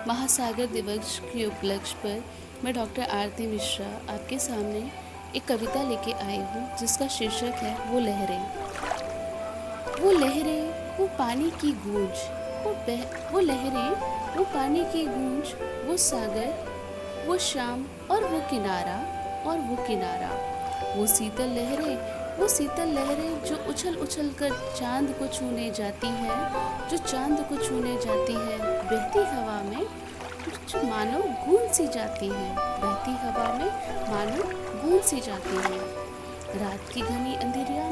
महासागर दिवस के उपलक्ष्य पर मैं डॉक्टर आरती मिश्रा आपके सामने एक कविता लेके आई हूँ जिसका शीर्षक है वो लहरें। वो लहरें वो पानी की गूंज, वो लहरें वो पानी की गूंज, वो सागर वो शाम और वो किनारा वो शीतल लहरें जो उछल उछल कर चांद को छूने जाती है, बहती हवा में जो मानो गूंज सी जाती है, रात की घनी अंधेरिया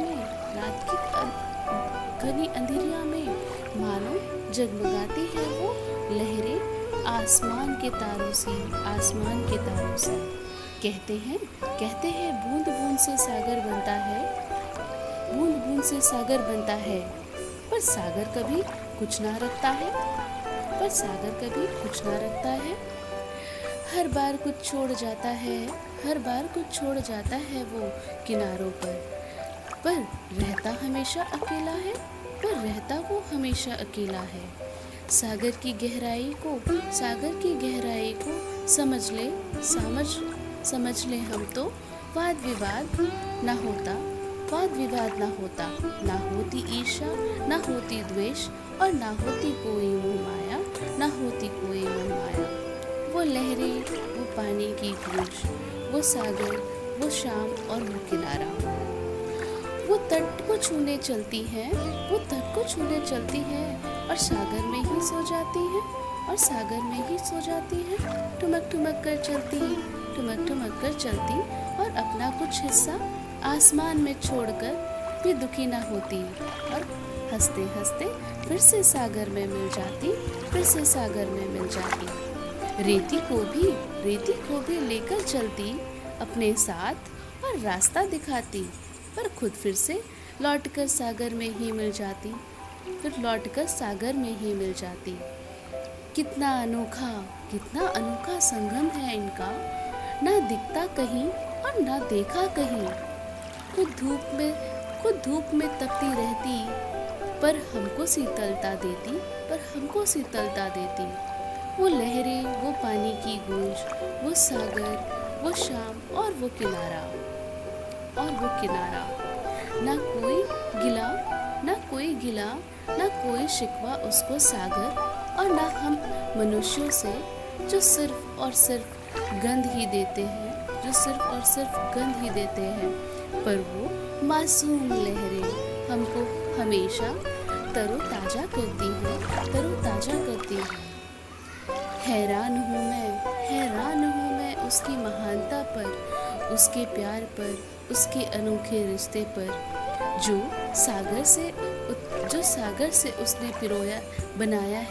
में मानो जगमगाती है वो लहरें आसमान के तारों से। कहते हैं बूंद बूंद से सागर बनता है, पर सागर कभी कुछ ना रखता है, हर बार कुछ छोड़ जाता है वो किनारों पर रहता वो हमेशा अकेला है। सागर की गहराई को समझ ले हम तो वाद विवाद ना होता, ना होती ईर्ष्या, ना होती द्वेष और ना होती कोई मोह माया। वो लहरें वो पानी की गूंज, वो सागर वो शाम और वो किनारा, वो तट को छूने चलती है और सागर में ही सो जाती है, ठुमक कर चलती और अपना कुछ हिस्सा आसमान में छोड़कर भी दुखी ना होती और हंसते हंसते फिर से सागर में मिल जाती। रेती को भी लेकर चलती अपने साथ और रास्ता दिखाती, पर खुद फिर से लौटकर सागर में ही मिल जाती। कितना अनोखा संगम है इनका, ना दिखता कहीं और ना देखा कहीं। खुद धूप में तपती रहती, पर हमको शीतलता देती। वो लहरें वो पानी की गूंज, वो सागर वो शाम और वो किनारा, ना कोई गिला ना कोई शिकवा उसको सागर और ना हम मनुष्यों से जो सिर्फ और सिर्फ गंध ही देते हैं, पर वो मासूम लहरें हमको हमेशा तरोताजा करती है। हैरान हूँ मैं उसकी महानता पर, उसके प्यार पर, उसके अनोखे रिश्ते पर, जो सागर से उसने बनाया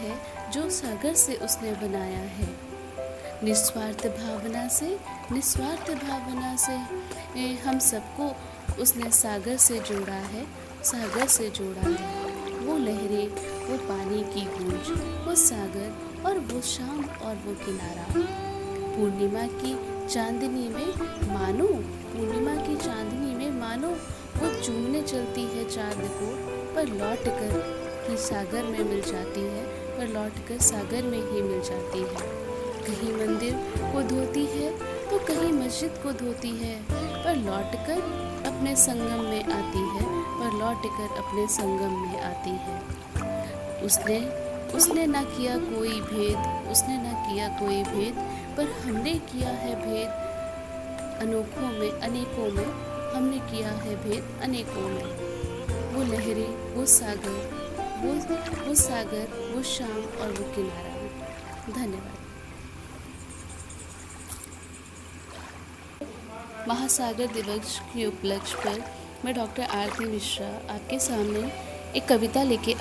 है। निस्वार्थ भावना से हम सबको उसने सागर से जोड़ा है। वो लहरें वो पानी की गूंज, वो सागर और वो शाम और वो किनारा। पूर्णिमा की चांदनी में मानो वो चूमने चलती है चांद को, पर लौट कर ही सागर में मिल जाती है। कहीं मंदिर को धोती है तो कहीं मस्जिद को धोती है, पर लौटकर अपने संगम में आती है। उसने ना किया कोई भेद, पर हमने किया है भेद अनेकों में, वो लहरें वो सागर वो शाम और वो किनारा। धन्यवाद। महासागर दिवस के उपलक्ष्य पर मैं डॉक्टर आरती मिश्रा आपके सामने एक कविता लेके आई।